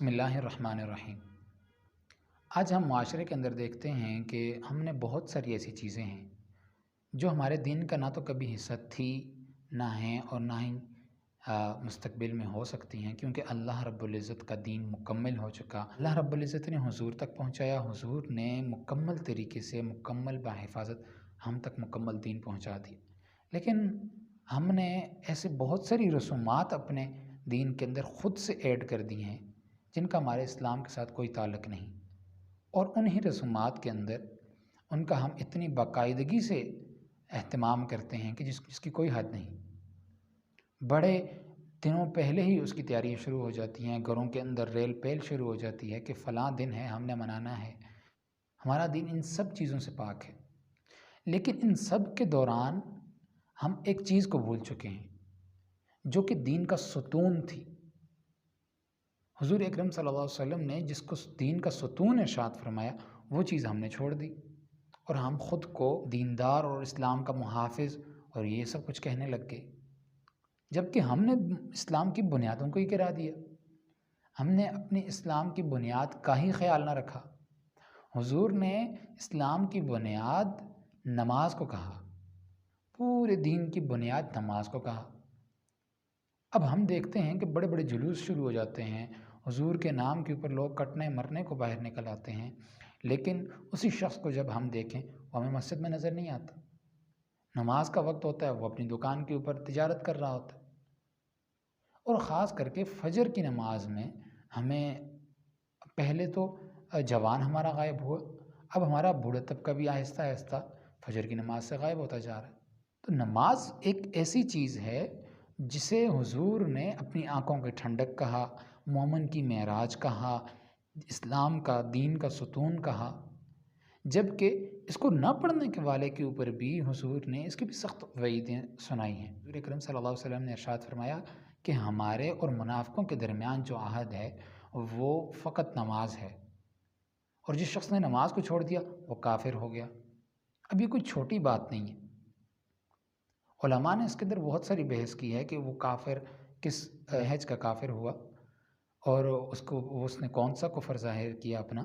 بسم اللہ الرحمن الرحیم۔ آج ہم معاشرے کے اندر دیکھتے ہیں کہ ہم نے بہت ساری ایسی چیزیں ہیں جو ہمارے دین کا نہ تو کبھی حصہ تھی نہ ہیں اور نہ ہی مستقبل میں ہو سکتی ہیں، کیونکہ اللہ رب العزت کا دین مکمل ہو چکا۔ اللہ رب العزت نے حضور تک پہنچایا، حضور نے مکمل طریقے سے مکمل بحفاظت ہم تک مکمل دین پہنچا دی۔ لیکن ہم نے ایسے بہت ساری رسومات اپنے دین کے اندر خود سے ایڈ کر دی ہیں جن کا ہمارے اسلام کے ساتھ کوئی تعلق نہیں، اور انہی رسومات کے اندر ان کا ہم اتنی باقاعدگی سے اہتمام کرتے ہیں کہ جس کی کوئی حد نہیں۔ بڑے دنوں پہلے ہی اس کی تیاریاں شروع ہو جاتی ہیں، گھروں کے اندر ریل پیل شروع ہو جاتی ہے کہ فلاں دن ہے، ہم نے منانا ہے۔ ہمارا دین ان سب چیزوں سے پاک ہے، لیکن ان سب کے دوران ہم ایک چیز کو بھول چکے ہیں جو کہ دین کا ستون تھی۔ حضور اکرم صلی اللہ علیہ وسلم نے جس کو دین کا ستون ارشاد فرمایا، وہ چیز ہم نے چھوڑ دی اور ہم خود کو دیندار اور اسلام کا محافظ اور یہ سب کچھ کہنے لگ گئے، جبکہ ہم نے اسلام کی بنیادوں کو ہی گرا دیا۔ ہم نے اپنی اسلام کی بنیاد کا ہی خیال نہ رکھا۔ حضور نے اسلام کی بنیاد نماز کو کہا، پورے دین کی بنیاد نماز کو کہا۔ اب ہم دیکھتے ہیں کہ بڑے بڑے جلوس شروع ہو جاتے ہیں، حضور کے نام کے اوپر لوگ کٹنے مرنے کو باہر نکل آتے ہیں، لیکن اسی شخص کو جب ہم دیکھیں وہ ہمیں مسجد میں نظر نہیں آتا۔ نماز کا وقت ہوتا ہے، وہ اپنی دکان کے اوپر تجارت کر رہا ہوتا ہے، اور خاص کر کے فجر کی نماز میں ہمیں پہلے تو جوان ہمارا غائب ہوا، اب ہمارا بوڑھا طبقہ بھی آہستہ آہستہ فجر کی نماز سے غائب ہوتا جا رہا ہے۔ تو نماز ایک ایسی چیز ہے جسے حضور نے اپنی آنکھوں کی ٹھنڈک کہا، مومن کی معراج کہا، اسلام کا دین کا ستون کہا، جبکہ اس کو نہ پڑھنے کے والے کے اوپر بھی حضور نے اس کی بھی سخت وعیدیں سنائی ہیں۔ حضور اکرم صلی اللہ علیہ وسلم نے ارشاد فرمایا کہ ہمارے اور منافقوں کے درمیان جو عہد ہے وہ فقط نماز ہے، اور جس شخص نے نماز کو چھوڑ دیا وہ کافر ہو گیا۔ اب یہ کوئی چھوٹی بات نہیں ہے، علماء نے اس کے اندر بہت ساری بحث کی ہے کہ وہ کافر کس نہج کا کافر ہوا اور اس نے کون سا کفر ظاہر کیا اپنا،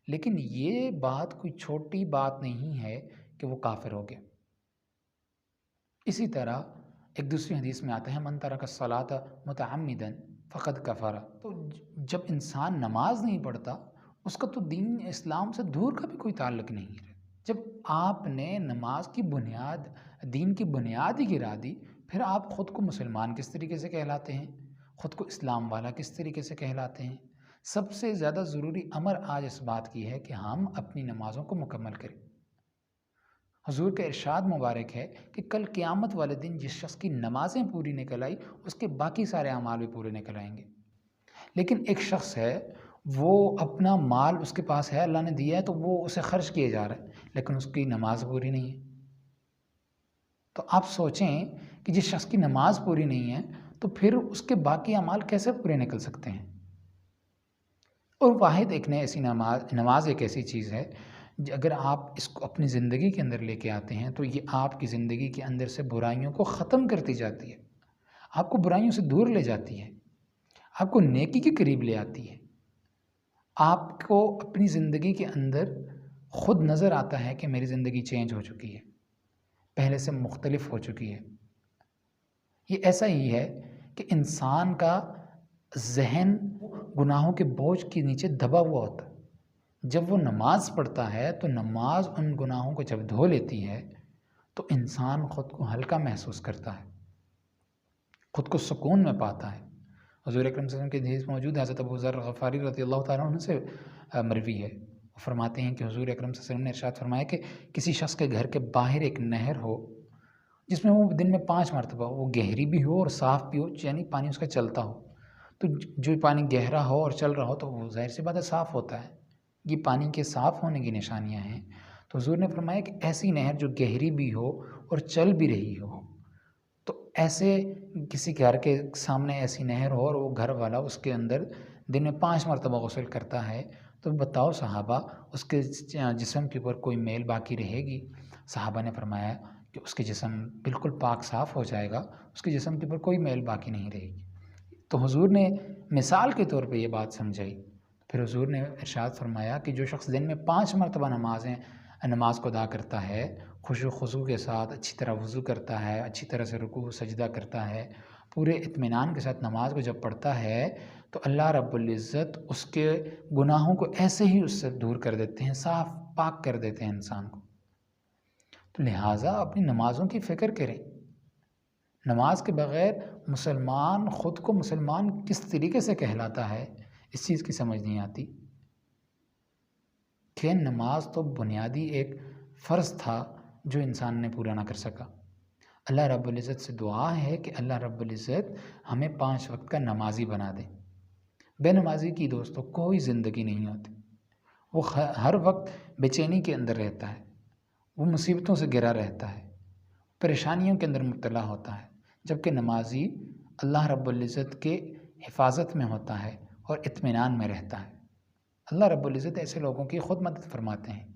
لیکن یہ بات کوئی چھوٹی بات نہیں ہے کہ وہ کافر ہو گیا۔ اسی طرح ایک دوسری حدیث میں آتا ہے من ترک الصلاۃ متعمدا فقد کفر۔ تو جب انسان نماز نہیں پڑھتا اس کا تو دین اسلام سے دور کا بھی کوئی تعلق نہیں ہے۔ جب آپ نے نماز کی بنیاد، دین کی بنیاد ہی گرا دی، پھر آپ خود کو مسلمان کس طریقے سے کہلاتے ہیں، خود کو اسلام والا کس طریقے سے کہلاتے ہیں؟ سب سے زیادہ ضروری امر آج اس بات کی ہے کہ ہم اپنی نمازوں کو مکمل کریں۔ حضور کا ارشاد مبارک ہے کہ کل قیامت والے دن جس شخص کی نمازیں پوری نکل آئی اس کے باقی سارے اعمال بھی پورے نکل آئیں گے۔ لیکن ایک شخص ہے، وہ اپنا مال اس کے پاس ہے، اللہ نے دیا ہے تو وہ اسے خرچ کیے جا رہا ہے، لیکن اس کی نماز پوری نہیں ہے۔ تو آپ سوچیں کہ جس شخص کی نماز پوری نہیں ہے تو پھر اس کے باقی اعمال کیسے پورے نکل سکتے ہیں؟ اور واحد ایک ایسی نماز ایک ایسی چیز ہے اگر آپ اس کو اپنی زندگی کے اندر لے کے آتے ہیں تو یہ آپ کی زندگی کے اندر سے برائیوں کو ختم کرتی جاتی ہے، آپ کو برائیوں سے دور لے جاتی ہے، آپ کو نیکی کے قریب لے آتی ہے۔ آپ کو اپنی زندگی کے اندر خود نظر آتا ہے کہ میری زندگی چینج ہو چکی ہے، پہلے سے مختلف ہو چکی ہے۔ یہ ایسا ہی ہے کہ انسان کا ذہن گناہوں کے بوجھ کے نیچے دبا ہوا ہوتا ہے۔ جب وہ نماز پڑھتا ہے تو نماز ان گناہوں کو جب دھو لیتی ہے تو انسان خود کو ہلکا محسوس کرتا ہے، خود کو سکون میں پاتا ہے۔ حضور اکرم صلی اللہ علیہ وسلم کی حدیث موجود ہے، حضرت ابو ذر غفاری رضی اللہ تعالیٰ عنہ سے مروی ہے، وہ فرماتے ہیں کہ حضور اکرم صلی اللہ علیہ وسلم نے ارشاد فرمایا کہ کسی شخص کے گھر کے باہر ایک نہر ہو جس میں وہ دن میں 5 مرتبہ وہ گہری بھی ہو اور صاف بھی ہو، یعنی پانی اس کا چلتا ہو، تو جو پانی گہرا ہو اور چل رہا ہو تو وہ ظاہر سی بات ہے صاف ہوتا ہے، یہ پانی کے صاف ہونے کی نشانیاں ہیں۔ تو حضور نے فرمایا کہ ایسی نہر جو گہری بھی ہو اور چل بھی رہی ہو، تو ایسے کسی گھر کے سامنے ایسی نہر ہو اور وہ گھر والا اس کے اندر دن میں 5 مرتبہ غسل کرتا ہے، تو بتاؤ صحابہ اس کے جسم کے اوپر کوئی میل باقی رہے گی؟ صحابہ نے فرمایا کہ اس کے جسم بالکل پاک صاف ہو جائے گا، اس کے جسم کے اوپر کوئی میل باقی نہیں رہے گی۔ تو حضور نے مثال کے طور پہ یہ بات سمجھائی. پھر حضور نے ارشاد فرمایا کہ جو شخص دن میں 5 مرتبہ نماز کو ادا کرتا ہے، خشوع و خضوع کے ساتھ اچھی طرح وضو کرتا ہے، اچھی طرح سے رکوع و سجدہ کرتا ہے، پورے اطمینان کے ساتھ نماز کو جب پڑھتا ہے تو اللہ رب العزت اس کے گناہوں کو ایسے ہی اس سے دور کر دیتے ہیں، صاف پاک کر دیتے ہیں انسان کو. تو لہٰذا اپنی نمازوں کی فکر کریں. نماز کے بغیر مسلمان خود کو مسلمان کس طریقے سے کہلاتا ہے، اس چیز کی سمجھ نہیں آتی کہ نماز تو بنیادی ایک فرض تھا جو انسان نے پورا نہ کر سکا. اللہ رب العزت سے دعا ہے کہ اللہ رب العزت ہمیں 5 وقت کا نمازی بنا دے. بے نمازی کی دوستوں کوئی زندگی نہیں ہوتی. وہ ہر وقت بے چینی کے اندر رہتا ہے، وہ مصیبتوں سے گھرا رہتا ہے، پریشانیوں کے اندر مبتلا ہوتا ہے. جبکہ نمازی اللہ رب العزت کے حفاظت میں ہوتا ہے اور اطمینان میں رہتا ہے. اللہ رب العزت ایسے لوگوں کی خود مدد فرماتے ہیں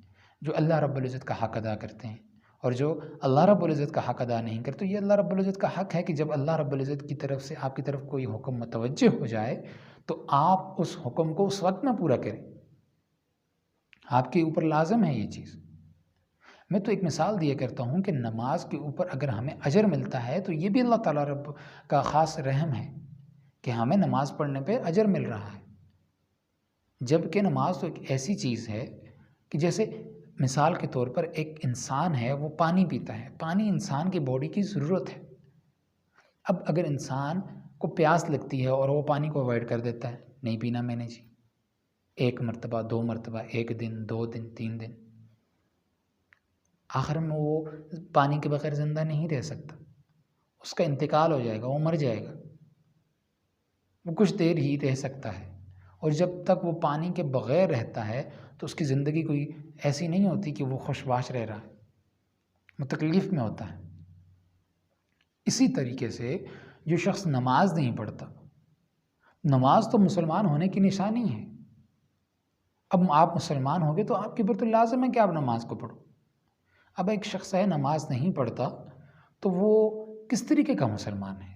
جو اللہ رب العزت کا حق ادا کرتے ہیں، اور جو اللہ رب العزت کا حق ادا نہیں کرتے. یہ اللہ رب العزت کا حق ہے کہ جب اللہ رب العزت کی طرف سے آپ کی طرف کوئی حکم متوجہ ہو جائے تو آپ اس حکم کو اس وقت میں پورا کریں. آپ کے اوپر لازم ہے یہ چیز. میں تو ایک مثال دیا کرتا ہوں کہ نماز کے اوپر اگر ہمیں اجر ملتا ہے تو یہ بھی اللہ تعالیٰ رب کا خاص رحم ہے کہ ہمیں نماز پڑھنے پہ اجر مل رہا ہے. جبکہ نماز تو ایک ایسی چیز ہے کہ جیسے مثال کے طور پر ایک انسان ہے، وہ پانی پیتا ہے. پانی انسان کی باڈی کی ضرورت ہے. اب اگر انسان کو پیاس لگتی ہے اور وہ پانی کو اوائڈ کر دیتا ہے، نہیں پینا میں نے جی، 1 مرتبہ 2 مرتبہ، 1 دن 2 دن 3 دن، آخر میں وہ پانی کے بغیر زندہ نہیں رہ سکتا. اس کا انتقال ہو جائے گا، وہ مر جائے گا. وہ کچھ دیر ہی رہ سکتا ہے، اور جب تک وہ پانی کے بغیر رہتا ہے تو اس کی زندگی کوئی ایسی نہیں ہوتی کہ وہ خوشباش رہ رہا ہے، وہ تکلیف میں ہوتا ہے. اسی طریقے سے جو شخص نماز نہیں پڑھتا، نماز تو مسلمان ہونے کی نشانی ہے. اب آپ مسلمان ہوگے تو آپ کے اوپر تو لازم ہے کہ آپ نماز کو پڑھو. اب ایک شخص ہے نماز نہیں پڑھتا تو وہ کس طریقے کا مسلمان ہے؟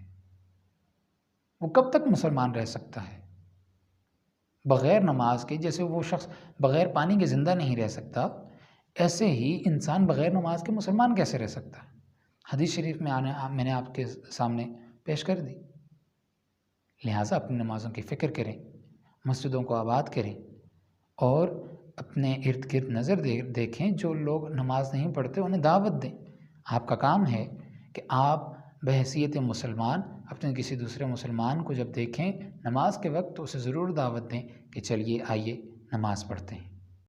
وہ کب تک مسلمان رہ سکتا ہے بغیر نماز کے؟ جیسے وہ شخص بغیر پانی کے زندہ نہیں رہ سکتا، ایسے ہی انسان بغیر نماز کے مسلمان کیسے رہ سکتا ہے؟ حدیث شریف میں نے آپ کے سامنے پیش کر دی. لہٰذا اپنی نمازوں کی فکر کریں، مسجدوں کو آباد کریں، اور اپنے ارد گرد نظر دیکھیں. جو لوگ نماز نہیں پڑھتے انہیں دعوت دیں. آپ کا کام ہے کہ آپ بحیثیت مسلمان اپنے کسی دوسرے مسلمان کو جب دیکھیں نماز کے وقت تو اسے ضرور دعوت دیں کہ چلیے آئیے نماز پڑھتے ہیں.